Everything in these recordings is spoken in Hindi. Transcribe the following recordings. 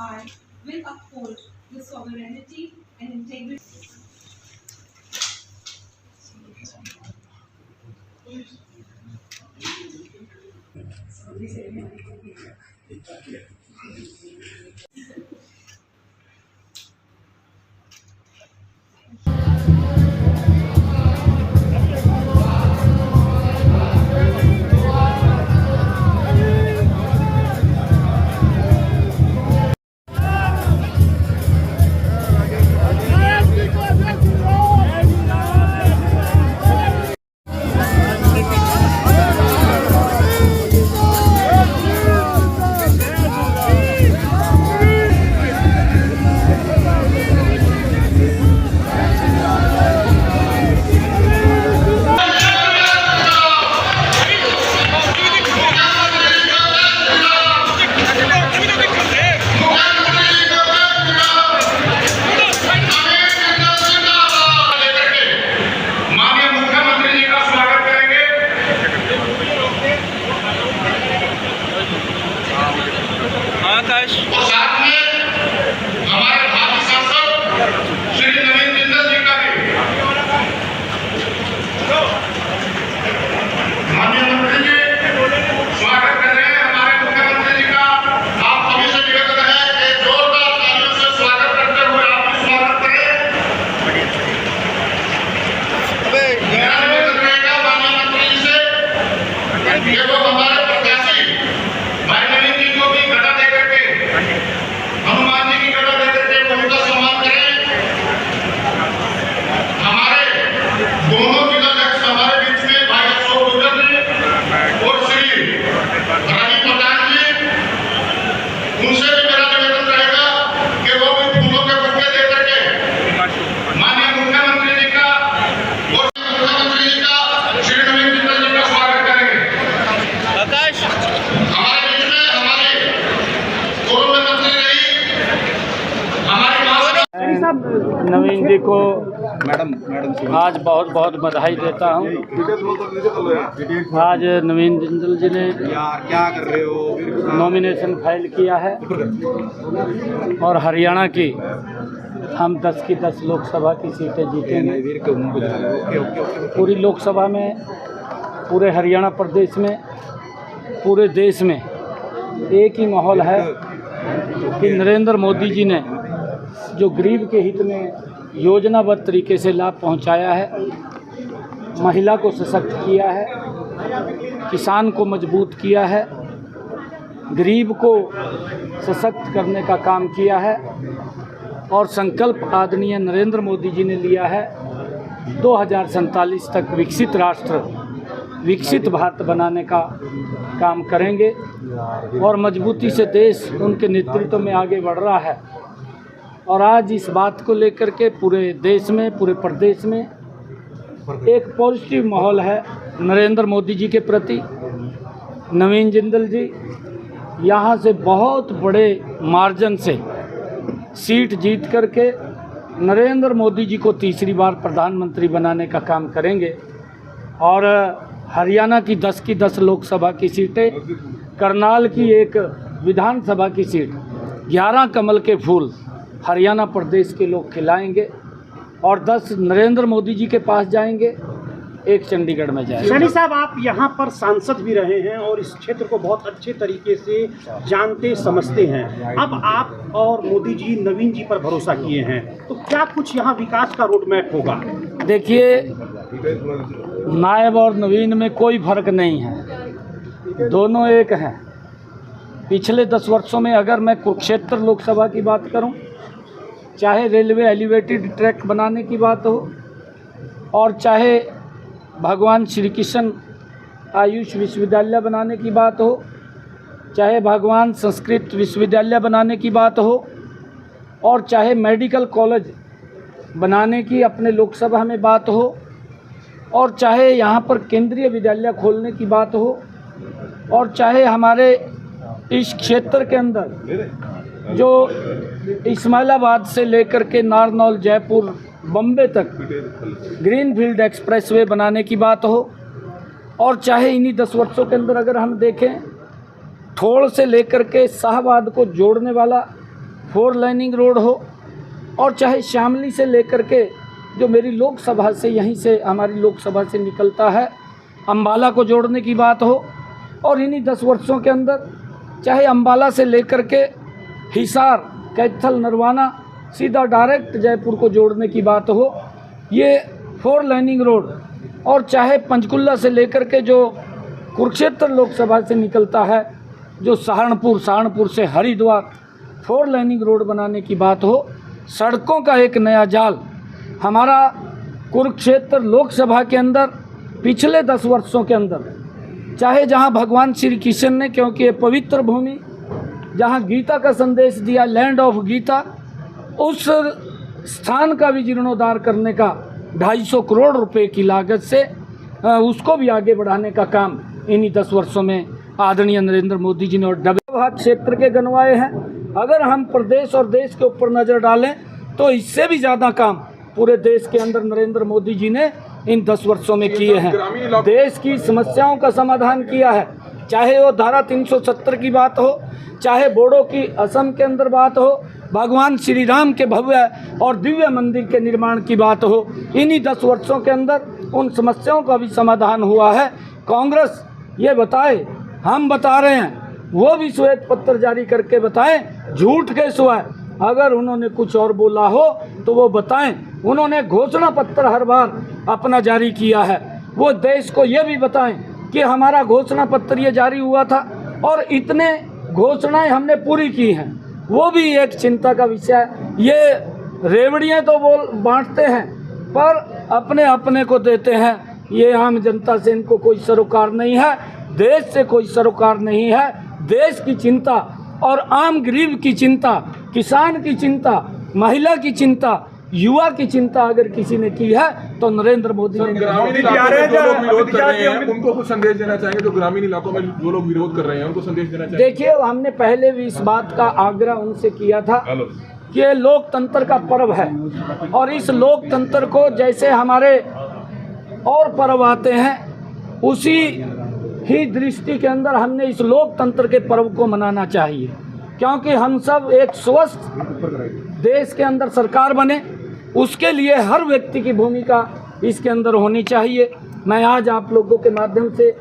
I will uphold the sovereignty and integrity. और साथ में हमारे भावी सांसद श्री नवीन जिंदल जी का भी माननीय मंत्री जी स्वागत कर रहे हैं। हमारे मुख्यमंत्री जी का आप सभी से निवेदन है कि जोरदार तालियों से स्वागत करते हुए आप भी स्वागत करें। मेरा निवेदन रहेगा माननीय मंत्री जी से कि वो हमारे प्रत्याशी भाई नवीन जी को भी घटा दे करके हनुमान जी की गदा देकर के उनका सम्मान करें। हमारे दोनों जिलाध्यक्ष हमारे बीच में भाई अशोक गुर्जर जी और श्री राजीव प्रधान जी, उनसे भी मेरा निवेदन रहेगा कि वो भी फूलों के बुके देकर के माननीय मुख्यमंत्री जी का और मुख्यमंत्री जी का श्री नवीन जिंदल जी का स्वागत करेंगे। हमारे बीच में हमारे पूर्व मंत्री रही नवीन जी को आज बहुत बहुत बधाई देता हूँ। आज नवीन जिंदल जी ने क्या कर रहे हो नॉमिनेशन फाइल किया है और हरियाणा की हम 10 की 10 लोकसभा की सीटें जीतेंगे। पूरी लोकसभा में, पूरे हरियाणा प्रदेश में, पूरे देश में एक ही माहौल है कि नरेंद्र मोदी जी ने जो गरीब के हित में योजनाबद्ध तरीके से लाभ पहुंचाया है, महिला को सशक्त किया है, किसान को मजबूत किया है, गरीब को सशक्त करने का काम किया है और संकल्प आदरणीय नरेंद्र मोदी जी ने लिया है 2047 तक विकसित राष्ट्र, विकसित भारत बनाने का काम करेंगे और मजबूती से देश उनके नेतृत्व में आगे बढ़ रहा है। और आज इस बात को लेकर के पूरे देश में, पूरे प्रदेश में एक पॉजिटिव माहौल है नरेंद्र मोदी जी के प्रति। नवीन जिंदल जी यहाँ से बहुत बड़े मार्जिन से सीट जीत करके नरेंद्र मोदी जी को तीसरी बार प्रधानमंत्री बनाने का काम करेंगे और हरियाणा की 10 की 10 लोकसभा की सीटें, करनाल की एक विधानसभा की सीट, 11 कमल के फूल हरियाणा प्रदेश के लोग खिलाएंगे और 10 नरेंद्र मोदी जी के पास जाएंगे, एक चंडीगढ़ में जाएंगे। सैनी साहब, आप यहाँ पर सांसद भी रहे हैं और इस क्षेत्र को बहुत अच्छे तरीके से जानते समझते हैं। अब आप और मोदी जी नवीन जी पर भरोसा किए हैं, तो क्या कुछ यहाँ विकास का रोड मैप होगा? देखिए, नायब और नवीन में कोई फर्क नहीं है, दोनों एक हैं। पिछले 10 वर्षों में अगर मैं कुरुक्षेत्र लोकसभा की बात करूं, चाहे रेलवे एलिवेटेड ट्रैक बनाने की बात हो और चाहे भगवान श्री कृष्ण आयुष विश्वविद्यालय बनाने की बात हो, चाहे भगवान संस्कृत विश्वविद्यालय बनाने की बात हो और चाहे मेडिकल कॉलेज बनाने की अपने लोकसभा में बात हो और चाहे यहाँ पर केंद्रीय विद्यालय खोलने की बात हो और चाहे हमारे इस क्षेत्र के अंदर जो इस्माइलाबाद से लेकर के नारनौल, जयपुर, बम्बे तक ग्रीनफील्ड एक्सप्रेसवे बनाने की बात हो और चाहे इन्हीं 10 वर्षों के अंदर अगर हम देखें ठोड़ से लेकर के शाहबाद को जोड़ने वाला 4 लाइनिंग रोड हो, और चाहे शामली से लेकर के जो मेरी लोकसभा से, यहीं से हमारी लोकसभा से निकलता है, अम्बाला को जोड़ने की बात हो, और इन्हीं 10 वर्षों के अंदर चाहे अम्बाला से लेकर के हिसार, कैथल, नरवाना सीधा डायरेक्ट जयपुर को जोड़ने की बात हो, ये 4 लाइनिंग रोड, और चाहे पंचकुला से लेकर के जो कुरुक्षेत्र लोकसभा से निकलता है, जो सहारनपुर से हरिद्वार 4 लाइनिंग रोड बनाने की बात हो, सड़कों का एक नया जाल हमारा कुरुक्षेत्र लोकसभा के अंदर पिछले 10 वर्षों के अंदर, चाहे जहां भगवान श्री कृष्ण ने, क्योंकि ये पवित्र भूमि जहां गीता का संदेश दिया, लैंड ऑफ गीता, उस स्थान का भी जीर्णोद्धार करने का 250 करोड़ रुपए की लागत से उसको भी आगे बढ़ाने का काम इन्हीं 10 वर्षों में आदरणीय नरेंद्र मोदी जी ने और डबल क्षेत्र के गनवाए हैं। अगर हम प्रदेश और देश के ऊपर नज़र डालें तो इससे भी ज़्यादा काम पूरे देश के अंदर नरेंद्र मोदी जी ने इन 10 वर्षों में किए हैं। देश की समस्याओं का समाधान किया है, चाहे वो धारा 370 की बात हो, चाहे बोडो की असम के अंदर बात हो, भगवान श्री राम के भव्य और दिव्य मंदिर के निर्माण की बात हो, इन्हीं 10 वर्षों के अंदर उन समस्याओं का भी समाधान हुआ है। कांग्रेस ये बताए, हम बता रहे हैं, वो भी श्वेत पत्र जारी करके बताएं, झूठ के सिवाय अगर उन्होंने कुछ और बोला हो तो वो बताएं। उन्होंने घोषणा पत्र हर बार अपना जारी किया है, वो देश को ये भी बताएं कि हमारा घोषणा पत्र ये जारी हुआ था और इतने घोषणाएं हमने पूरी की हैं, वो भी एक चिंता का विषय है। ये रेवड़ियाँ तो बांटते हैं पर अपने अपने को देते हैं, ये आम जनता से इनको कोई सरोकार नहीं है, देश से कोई सरोकार नहीं है। देश की चिंता और आम गरीब की चिंता, किसान की चिंता, महिला की चिंता, युवा की चिंता अगर किसी ने की है तो नरेंद्र मोदी ने। ग्रामीण इलाकों में जो लोग विरोध कर रहे हैं उनको कुछ संदेश देना चाहेंगे? जो ग्रामीण इलाकों में जो लोग विरोध कर रहे हैं उनको संदेश देना चाहेंगे? देखिए, हमने पहले भी इस बात का आग्रह उनसे किया था कि ये लोकतंत्र का पर्व है और इस लोकतंत्र को जैसे हमारे और पर्व आते हैं उसी ही दृष्टि के अंदर हमने इस लोकतंत्र के पर्व को मनाना चाहिए, क्योंकि हम सब एक स्वस्थ देश के अंदर सरकार बने, उसके लिए हर व्यक्ति की भूमिका इसके अंदर होनी चाहिए। मैं आज आप लोगों के माध्यम से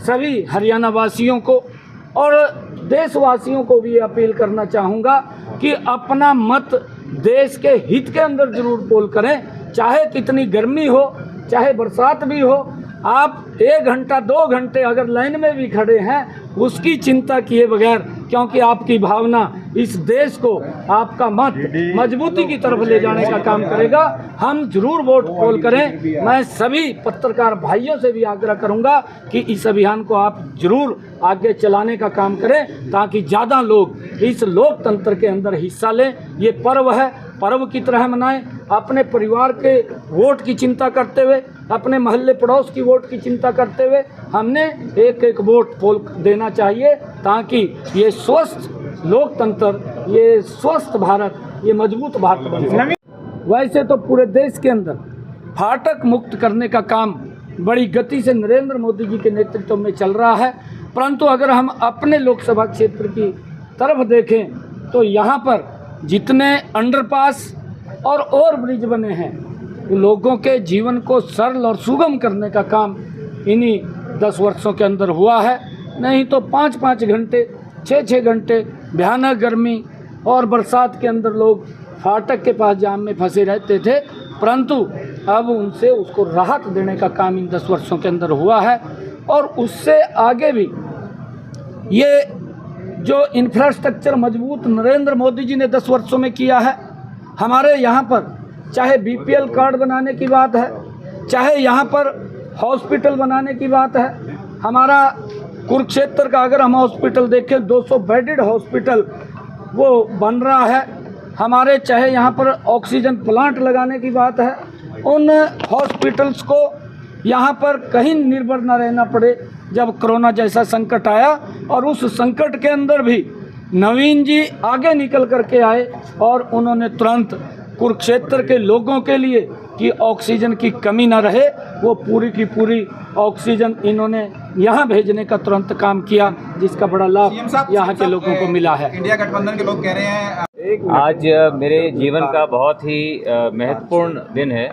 सभी हरियाणा वासियों को और देशवासियों को भी अपील करना चाहूँगा कि अपना मत देश के हित के अंदर जरूर पोल करें, चाहे कितनी गर्मी हो, चाहे बरसात भी हो। आप 1 घंटा 2 घंटे अगर लाइन में भी खड़े हैं उसकी चिंता किए बगैर, क्योंकि आपकी भावना इस देश को, आपका मत मजबूती की तरफ ले जाने का काम करेगा। हम जरूर वोट पोल करें। मैं सभी पत्रकार भाइयों से भी आग्रह करूंगा कि इस अभियान को आप जरूर आगे चलाने का काम करें ताकि ज़्यादा लोग इस लोकतंत्र के अंदर हिस्सा लें। ये पर्व है, पर्व की तरह मनाएं। अपने परिवार के वोट की चिंता करते हुए, अपने मोहल्ले पड़ोस की वोट की चिंता करते हुए हमने एक वोट पोल देना चाहिए ताकि ये स्वस्थ लोकतंत्र, ये स्वस्थ भारत, ये मजबूत भारत बन सके। वैसे तो पूरे देश के अंदर फाटक मुक्त करने का काम बड़ी गति से नरेंद्र मोदी जी के नेतृत्व में चल रहा है, परंतु अगर हम अपने लोकसभा क्षेत्र की तरफ देखें तो यहाँ पर जितने अंडरपास और ब्रिज बने हैं, लोगों के जीवन को सरल और सुगम करने का काम इन्हीं 10 वर्षों के अंदर हुआ है। नहीं तो 5-5 घंटे, 6-6 घंटे भयानक गर्मी और बरसात के अंदर लोग फाटक के पास जाम में फंसे रहते थे, परंतु अब उनसे उसको राहत देने का काम इन 10 वर्षों के अंदर हुआ है। और उससे आगे भी ये जो इंफ्रास्ट्रक्चर मजबूत नरेंद्र मोदी जी ने 10 वर्षों में किया है, हमारे यहाँ पर चाहे BPL कार्ड बनाने की बात है, चाहे यहाँ पर हॉस्पिटल बनाने की बात है। हमारा कुरुक्षेत्र का अगर हम हॉस्पिटल देखें, 200 बेडेड हॉस्पिटल वो बन रहा है हमारे, चाहे यहाँ पर ऑक्सीजन प्लांट लगाने की बात है। उन हॉस्पिटल्स को यहाँ पर कहीं निर्भर न रहना पड़े जब कोरोना जैसा संकट आया, और उस संकट के अंदर भी नवीन जी आगे निकल करके आए और उन्होंने तुरंत कुरुक्षेत्र के लोगों के लिए कि ऑक्सीजन की कमी ना रहे, वो पूरी की पूरी ऑक्सीजन इन्होंने यहाँ भेजने का तुरंत काम किया, जिसका बड़ा लाभ यहाँ के लोगों को मिला है। इंडिया गठबंधन के लोग कह रहे हैं आज मेरे जीवन का बहुत ही महत्वपूर्ण दिन है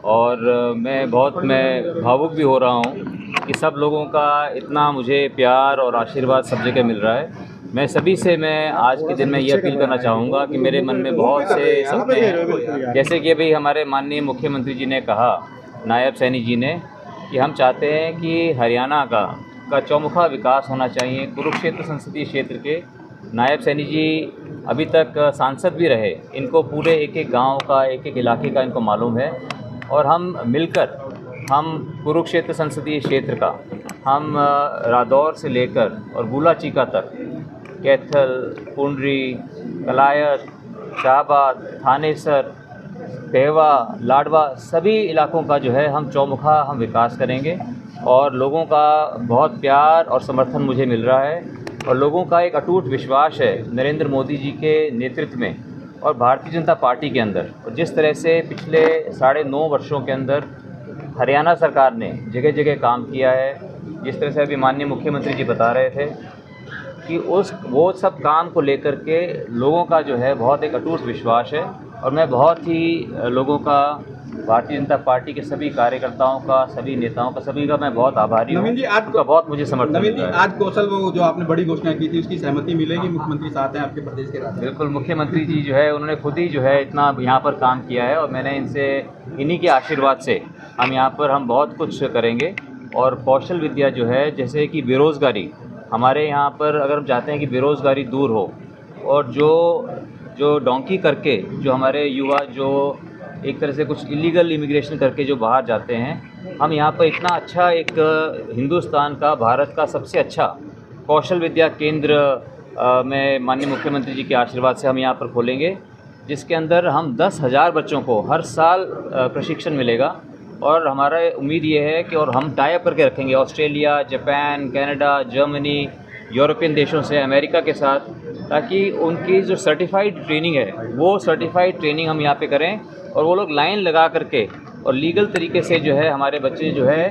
और मैं भावुक भी हो रहा हूँ कि सब लोगों का इतना मुझे प्यार और आशीर्वाद सब जगह मिल रहा है। मैं सभी से आज के दिन में ये अपील करना चाहूँगा कि मेरे मन में बहुत से सपने हैं, जैसे कि अभी हमारे माननीय मुख्यमंत्री जी ने कहा, नायब सैनी जी ने, कि हम चाहते हैं कि हरियाणा का चौमुखा विकास होना चाहिए। कुरुक्षेत्र संसदीय क्षेत्र के नायब सैनी जी अभी तक सांसद भी रहे, इनको पूरे एक एक गांव का, एक एक इलाके का इनको मालूम है और हम मिलकर हम कुरुक्षेत्र संसदीय क्षेत्र का हम रादौर से लेकर और बूलाचीका तक, कैथल, पुंडरी, कलायत, शाहबाद, थानेसर, पेहवा, लाडवा, सभी इलाकों का जो है हम चौमुखा हम विकास करेंगे और लोगों का बहुत प्यार और समर्थन मुझे मिल रहा है और लोगों का एक अटूट विश्वास है नरेंद्र मोदी जी के नेतृत्व में और भारतीय जनता पार्टी के अंदर। और जिस तरह से पिछले 9.5 वर्षों के अंदर हरियाणा सरकार ने जगह जगह काम किया है, जिस तरह से अभी माननीय मुख्यमंत्री जी बता रहे थे कि वो सब काम को लेकर के लोगों का जो है बहुत एक अटूट विश्वास है और मैं बहुत ही लोगों का, भारतीय जनता पार्टी के सभी कार्यकर्ताओं का, सभी नेताओं का, सभी का मैं बहुत आभारी हूँ। उनका बहुत मुझे समर्थन मिल रहा है। आज कौशल वो जो आपने बड़ी घोषणा की थी उसकी सहमति मिलेगी? मुख्यमंत्री साथ हैं आपके प्रदेश के राज्य? बिल्कुल, मुख्यमंत्री जी जो है उन्होंने खुद ही जो है इतना यहाँ पर काम किया है और मैंने इन्हीं के आशीर्वाद से हम यहाँ पर हम बहुत कुछ करेंगे। और कौशल विद्या जो है, जैसे कि बेरोज़गारी, हमारे यहाँ पर अगर हम चाहते हैं कि बेरोज़गारी दूर हो और जो डोंकी करके जो हमारे युवा जो एक तरह से कुछ इलीगल इमिग्रेशन करके जो बाहर जाते हैं, हम यहाँ पर इतना अच्छा एक हिंदुस्तान का, भारत का सबसे अच्छा कौशल विद्या केंद्र में माननीय मुख्यमंत्री जी के आशीर्वाद से हम यहाँ पर खोलेंगे, जिसके अंदर हम 10,000 बच्चों को हर साल प्रशिक्षण मिलेगा। और हमारा उम्मीद ये है कि और हम टाई अप करके रखेंगे Australia, Japan, Canada, Germany, European देशों से, अमेरिका के साथ, ताकि उनकी जो सर्टिफाइड ट्रेनिंग है वो सर्टिफाइड ट्रेनिंग हम यहाँ पे करें और वो लोग लाइन लगा करके और लीगल तरीके से जो है हमारे बच्चे जो है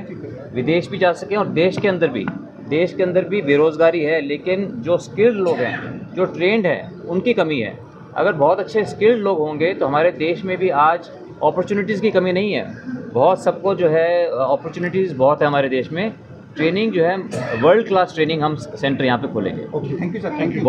विदेश भी जा सकें। और देश के अंदर भी बेरोज़गारी है, लेकिन जो स्किल्ड लोग हैं, जो ट्रेंड हैं, उनकी कमी है। अगर बहुत अच्छे स्किल्ड लोग होंगे तो हमारे देश में भी आज अपॉर्चुनिटीज़ की कमी नहीं है। बहुत सबको जो है अपॉर्चुनिटीज़ बहुत है हमारे देश में। ट्रेनिंग जो है वर्ल्ड क्लास ट्रेनिंग हम सेंटर यहाँ पे खोलेंगे। Okay, thank you sir, thank you.